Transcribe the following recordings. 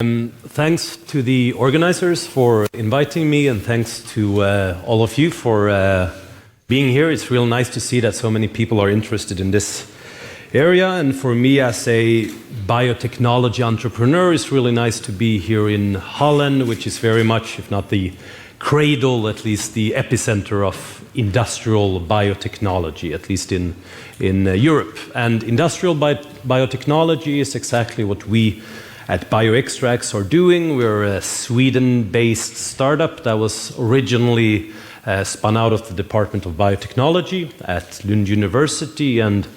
Thanks to the organizers for inviting me, and thanks to all of you for being here. It's real nice to see that so many people are interested in this area, and for me as a biotechnology entrepreneur, it's really nice to be here in Holland, which is very much, if not the cradle, at least the epicenter of industrial biotechnology, at least in Europe. And industrial biotechnology is exactly what we at Bioextrax are doing. We're a Sweden-based startup that was originally spun out of the Department of Biotechnology at Lund University. And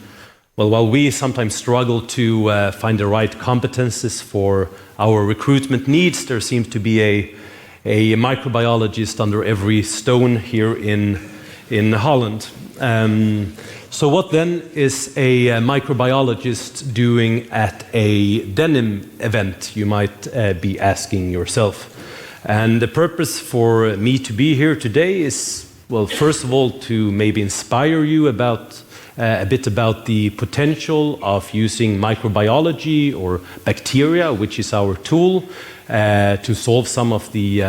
well, while we sometimes struggle to find the right competences for our recruitment needs, there seems to be a microbiologist under every stone here in Holland. So what then is a microbiologist doing at a denim event, you might be asking yourself. And the purpose for me to be here today is, well, first of all, to maybe inspire you about a bit about the potential of using microbiology or bacteria, which is our tool, to solve some of the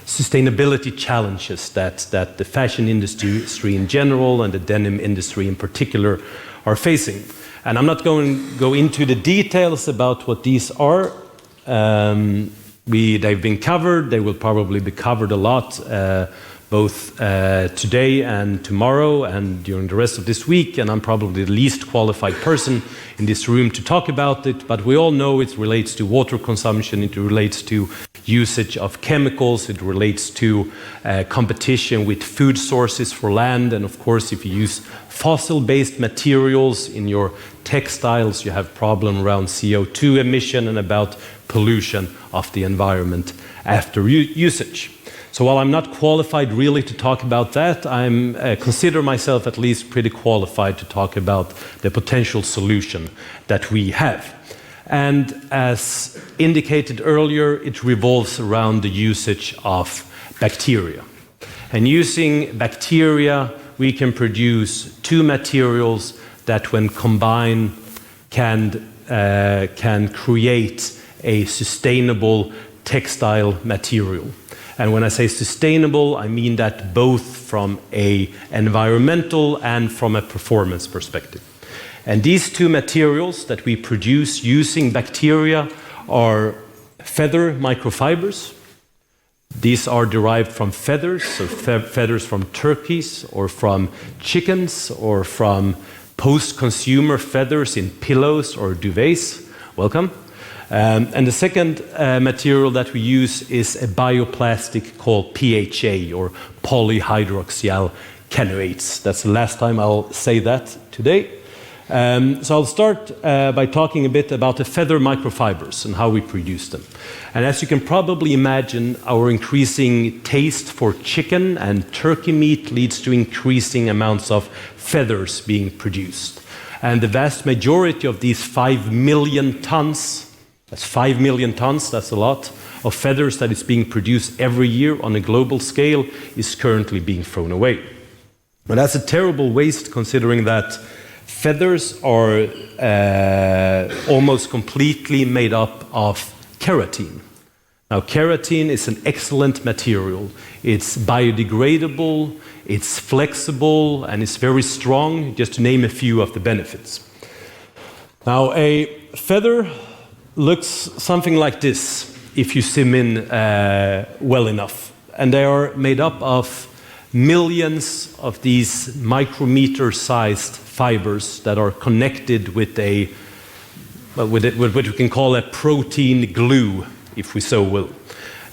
sustainability challenges that the fashion industry in general and the denim industry in particular are facing. And I'm not going to go into the details about what these are. They've been covered. They will probably be covered a lot, both today and tomorrow and during the rest of this week, and I'm probably the least qualified person in this room to talk about it, but we all know it relates to water consumption, it relates to usage of chemicals, it relates to competition with food sources for land, and of course if you use fossil-based materials in your textiles, you have problem around CO2 emission and about pollution of the environment after usage. So while I'm not qualified really to talk about that, I consider myself at least pretty qualified to talk about the potential solution that we have. And as indicated earlier, it revolves around the usage of bacteria. And using bacteria, we can produce two materials that when combined can create a sustainable textile material. And when I say sustainable, I mean that both from an environmental and from a performance perspective. And these two materials that we produce using bacteria are feather microfibers. These are derived from feathers, so feathers from turkeys or from chickens or from post-consumer feathers in pillows or duvets. Welcome. And the second material that we use is a bioplastic called PHA, or polyhydroxyal canoates. That's the last time I'll say that today. So I'll start by talking a bit about the feather microfibers and how we produce them. And as you can probably imagine, our increasing taste for chicken and turkey meat leads to increasing amounts of feathers being produced. And the vast majority of these 5 million tons, that's 5 million tons, that's a lot, of feathers that is being produced every year on a global scale is currently being thrown away. But that's a terrible waste considering that feathers are almost completely made up of keratin. Now, keratin is an excellent material. It's biodegradable, it's flexible, and it's very strong, just to name a few of the benefits. Now, a feather looks something like this if you zoom in well enough. And they are made up of millions of these micrometer-sized fibers that are connected with what we can call a protein glue, if we so will.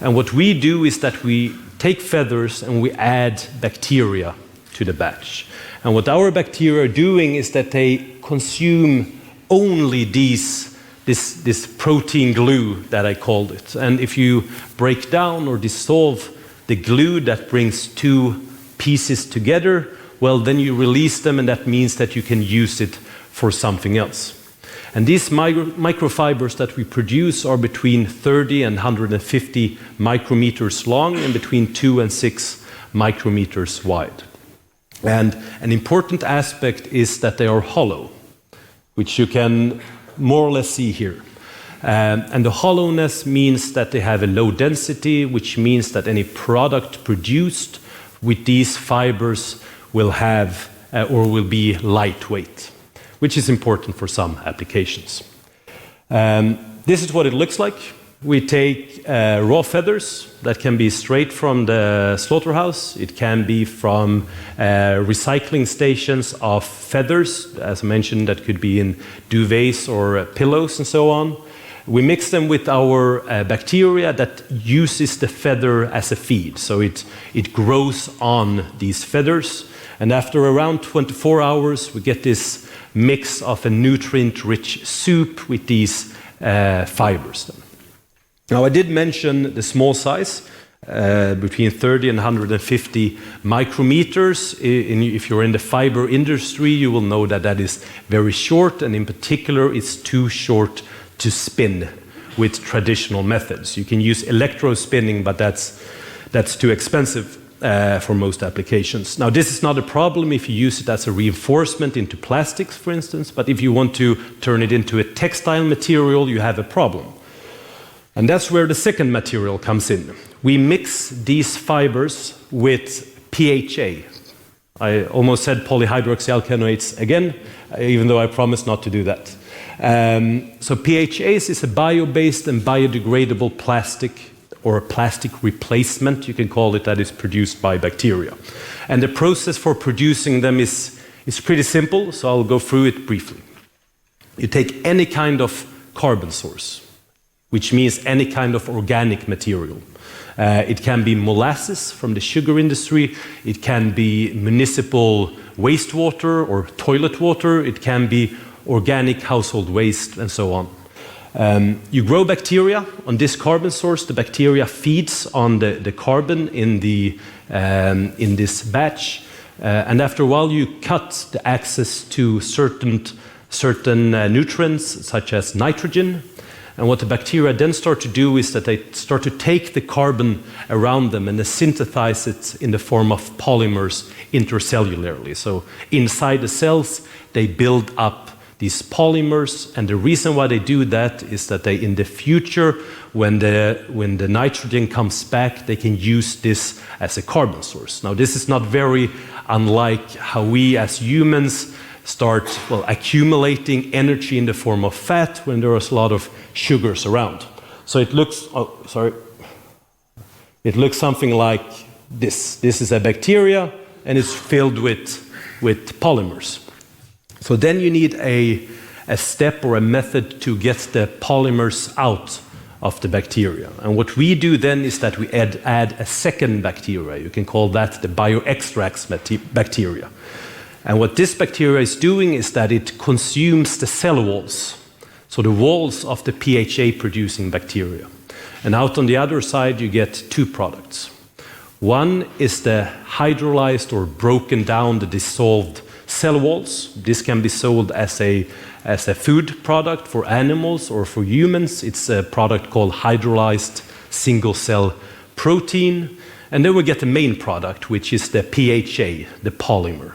And what we do is that we take feathers and we add bacteria to the batch. And what our bacteria are doing is that they consume only this protein glue that I called it. And if you break down or dissolve the glue that brings two pieces together, well, then you release them, and that means that you can use it for something else. And these microfibers that we produce are between 30 and 150 micrometers long and between 2 and 6 micrometers wide. And an important aspect is that they are hollow, which you can more or less see here. And the hollowness means that they have a low density, which means that any product produced with these fibers will have or will be lightweight, which is important for some applications. This is what it looks like. We take raw feathers that can be straight from the slaughterhouse. It can be from recycling stations of feathers, as I mentioned, that could be in duvets or pillows and so on. We mix them with our bacteria that uses the feather as a feed. So it grows on these feathers. And after around 24 hours, we get this mix of a nutrient-rich soup with these fibers. Now, I did mention the small size, between 30 and 150 micrometers. If you're in the fiber industry, you will know that that is very short, and in particular, it's too short to spin with traditional methods. You can use electrospinning, but that's too expensive for most applications. Now, this is not a problem if you use it as a reinforcement into plastics, for instance, but if you want to turn it into a textile material, you have a problem. And that's where the second material comes in. We mix these fibers with PHA. I almost said polyhydroxyalkanoates again, even though I promised not to do that. So PHAs is a bio-based and biodegradable plastic, or a plastic replacement, you can call it, that is produced by bacteria. And the process for producing them is pretty simple, so I'll go through it briefly. You take any kind of carbon source, which means any kind of organic material. It can be molasses from the sugar industry, it can be municipal wastewater or toilet water, it can be organic household waste, and so on. You grow bacteria on this carbon source. The bacteria feeds on the carbon in this batch, and after a while you cut the access to certain nutrients, such as nitrogen. And what the bacteria then start to do is that they start to take the carbon around them and they synthesize it in the form of polymers intercellularly. So inside the cells, they build up these polymers, and the reason why they do that is that they, in the future, when the nitrogen comes back, they can use this as a carbon source. Now, this is not very unlike how we as humans start accumulating energy in the form of fat when there is a lot of sugars around. So it looks, it looks something like this. This is a bacteria, and it's filled with polymers. So then you need a step or a method to get the polymers out of the bacteria. And what we do then is that we add a second bacteria. You can call that the Bioextrax bacteria. And what this bacteria is doing is that it consumes the cell walls, so the walls of the PHA-producing bacteria. And out on the other side, you get two products. One is the hydrolyzed or broken down, the dissolved cell walls. This can be sold as a food product for animals or for humans. It's a product called hydrolyzed single-cell protein. And then we get the main product, which is the PHA, the polymer.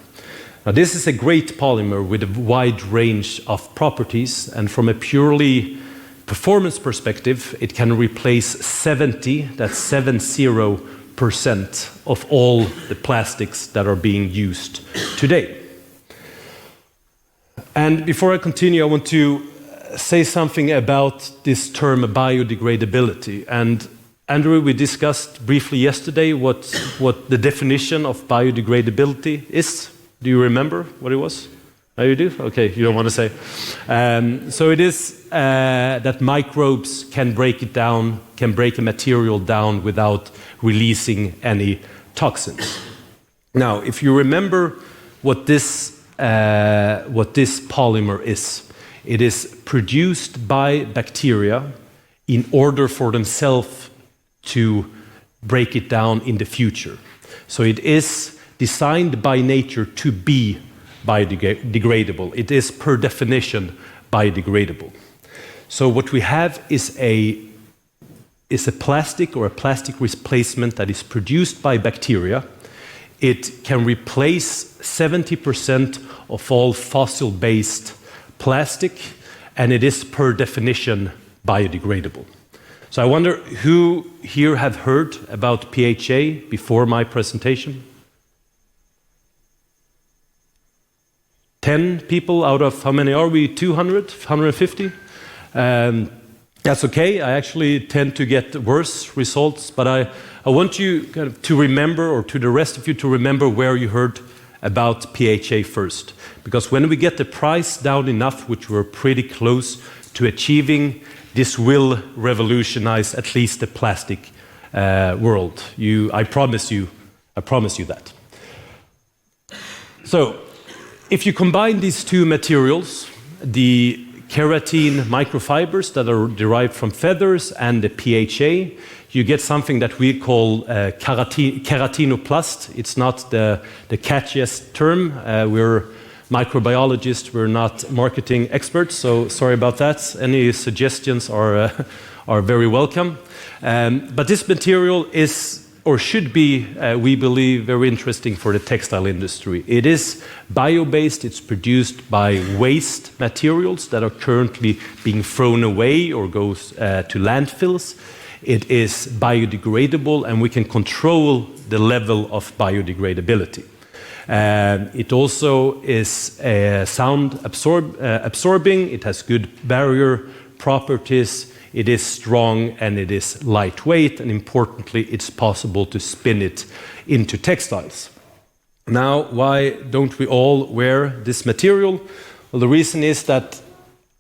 Now, this is a great polymer with a wide range of properties, and from a purely performance perspective, it can replace 70% of all the plastics that are being used today. And before I continue, I want to say something about this term biodegradability. And Andrew, we discussed briefly yesterday what the definition of biodegradability is. Do you remember what it was? Oh, you do? Okay, you don't want to say. So it is that microbes can break it down, can break a material down without releasing any toxins. Now, if you remember what this polymer is, it is produced by bacteria in order for themselves to break it down in the future. So it is designed by nature to be biodegradable. It is per definition biodegradable. So what we have is a plastic or a plastic replacement that is produced by bacteria. It can replace 70% of all fossil-based plastic, and it is per definition biodegradable. So I wonder who here have heard about PHA before my presentation? 10 people out of how many are we? 200? 150? That's okay. I actually tend to get worse results, but I want you kind of to remember, or to the rest of you to remember, where you heard about PHA first. Because when we get the price down enough, which we're pretty close to achieving, this will revolutionize at least the plastic world. I promise you that. So, if you combine these two materials, the keratin microfibers that are derived from feathers and the PHA, you get something that we call KeratinoPlast. It's not the catchiest term. We're microbiologists, we're not marketing experts, so sorry about that. Any suggestions are very welcome. But this material is, or should be, we believe, very interesting for the textile industry. It is bio-based, it's produced by waste materials that are currently being thrown away or goes to landfills. It is biodegradable, and we can control the level of biodegradability. It also is sound absorbing, it has good barrier properties, it is strong, and it is lightweight, and importantly, it's possible to spin it into textiles. Now, why don't we all wear this material? Well, the reason is that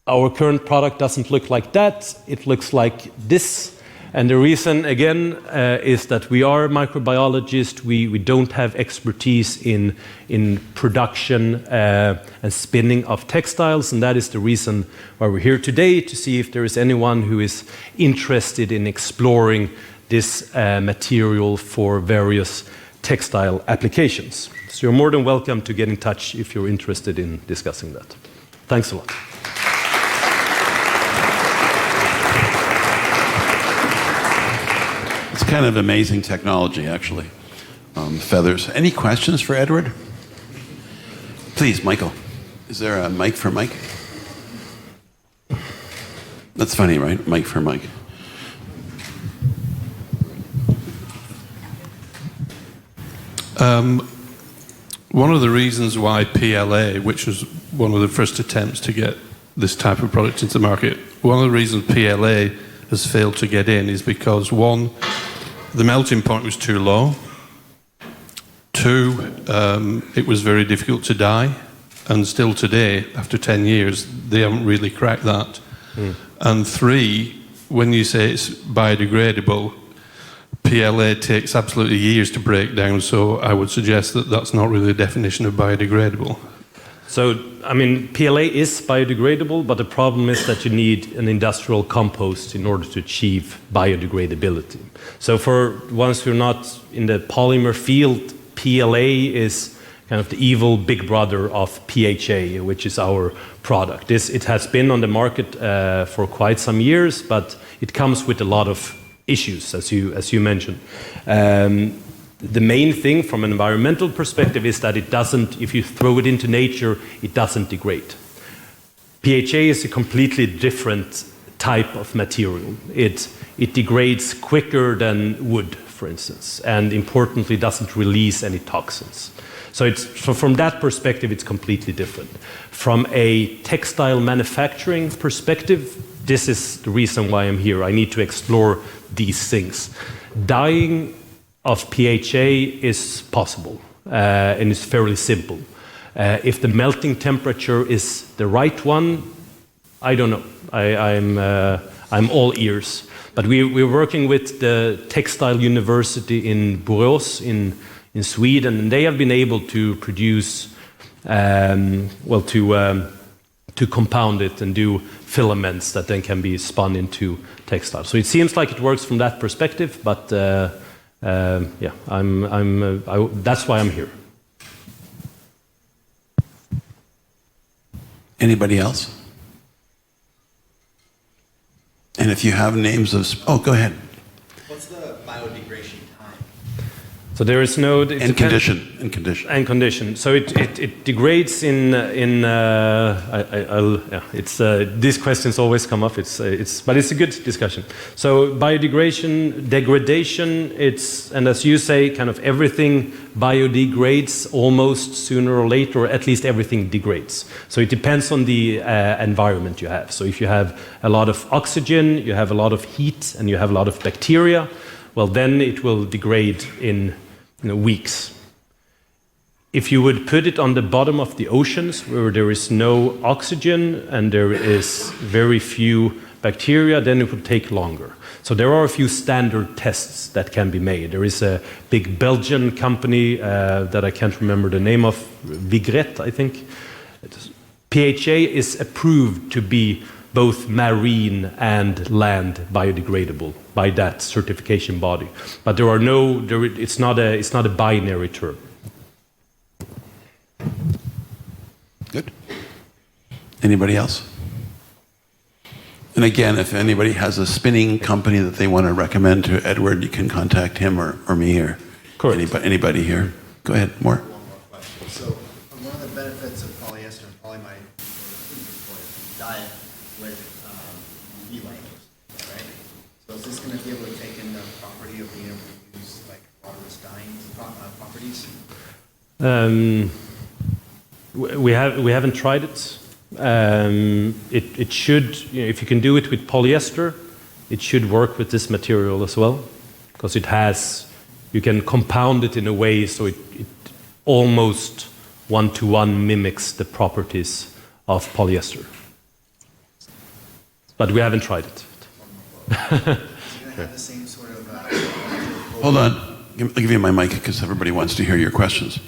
our current product doesn't look like that, it looks like this. And the reason, again, is that we are microbiologists. We don't have expertise in production and spinning of textiles, and that is the reason why we're here today, to see if there is anyone who is interested in exploring this material for various textile applications. So you're more than welcome to get in touch if you're interested in discussing that. Thanks a lot. It's kind of amazing technology, actually. Feathers. Any questions for Edward? Please, Michael. Is there a mic for Mike? That's funny, right? Mic for Mike. One of the reasons why PLA, which was one of the first attempts to get this type of product into the market, one of the reasons PLA has failed to get in is because, one, the melting point was too low. Two, it was very difficult to dye. And still today, after 10 years, they haven't really cracked that. And three, when you say it's biodegradable, PLA takes absolutely years to break down, so I would suggest that that's not really the definition of biodegradable. So, I mean, PLA is biodegradable, but the problem is that you need an industrial compost in order to achieve biodegradability. So for ones who are not in the polymer field, PLA is kind of the evil big brother of PHA, which is our product. It has been on the market for quite some years, but it comes with a lot of issues, as you mentioned. The main thing from an environmental perspective is that it doesn't, if you throw it into nature, it doesn't degrade. PHA is a completely different type of material. It degrades quicker than wood, for instance, and importantly doesn't release any toxins. So from that perspective, it's completely different. From a textile manufacturing perspective, this is the reason why I'm here. I need to explore these things. Dyeing of PHA is possible, and it's fairly simple. If the melting temperature is the right one, I don't know. I'm all ears. But we're working with the Textile University in Borås in Sweden, and they have been able to produce, to compound it and do filaments that then can be spun into textiles. So it seems like it works from that perspective, but yeah, that's why I'm here. Anybody else? And if you have names of... Oh, go ahead. What's the biodegradation time? So there is no and condition. So it degrades in these questions always come up. But it's a good discussion. So degradation. And as you say, kind of everything biodegrades almost sooner or later, or at least everything degrades. So it depends on the environment you have. So if you have a lot of oxygen, you have a lot of heat, and you have a lot of bacteria, well, then it will degrade in weeks. If you would put it on the bottom of the oceans where there is no oxygen and there is very few bacteria, then it would take longer. So there are a few standard tests that can be made. There is a big Belgian company that I can't remember the name of, Vigret, I think. PHA is approved to be both marine and land biodegradable by that certification body. But it's not a binary term. Good. Anybody else? And again, if anybody has a spinning company that they want to recommend to Edward, you can contact him or me or anybody here. Go ahead, more. One more question. So one of the benefits of polyester and polyamide diet with UV layers, right? So is this going to be able to take in the property of being able to use like waterless dyeing properties? We haven't tried it. It should, if you can do it with polyester, it should work with this material as well, because you can compound it in a way so it almost one-to-one mimics the properties of polyester. But we haven't tried it. Is it going to have the same sort of... Hold on. I'll give you my mic because everybody wants to hear your questions.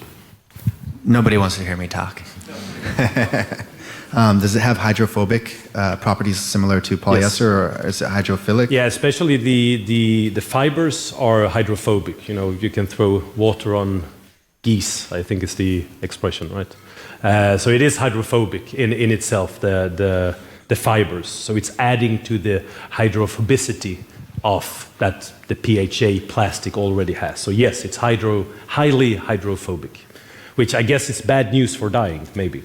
Nobody wants to hear me talk. Does it have hydrophobic properties similar to polyester, yes, or is it hydrophilic? Yeah, especially the fibers are hydrophobic. You can throw water on geese, I think is the expression, right? So it is hydrophobic in itself, the fibers. So it's adding to the hydrophobicity of that the PHA plastic already has. So yes, it's highly hydrophobic, which I guess is bad news for dyeing, maybe.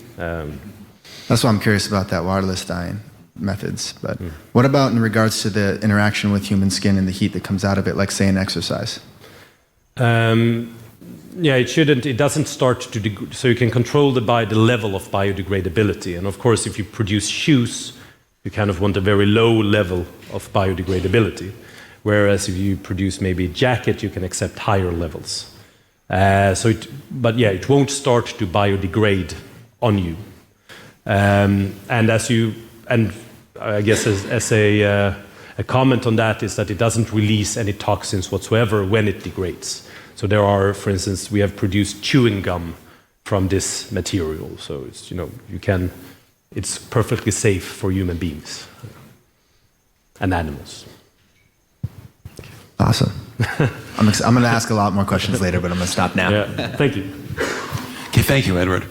That's why I'm curious about that waterless dyeing methods. But what about in regards to the interaction with human skin and the heat that comes out of it, like say in exercise? Yeah, it doesn't start to degrade. So you can control the level of biodegradability. And of course, if you produce shoes, you kind of want a very low level of biodegradability. Whereas if you produce maybe a jacket, you can accept higher levels. But it won't start to biodegrade on you. And I guess as a comment on that is that it doesn't release any toxins whatsoever when it degrades. So there are, for instance, we have produced chewing gum from this material. So it's it's perfectly safe for human beings and animals. Awesome. I'm going to ask a lot more questions later, but I'm going to stop now. Yeah, thank you. Okay, thank you, Edward.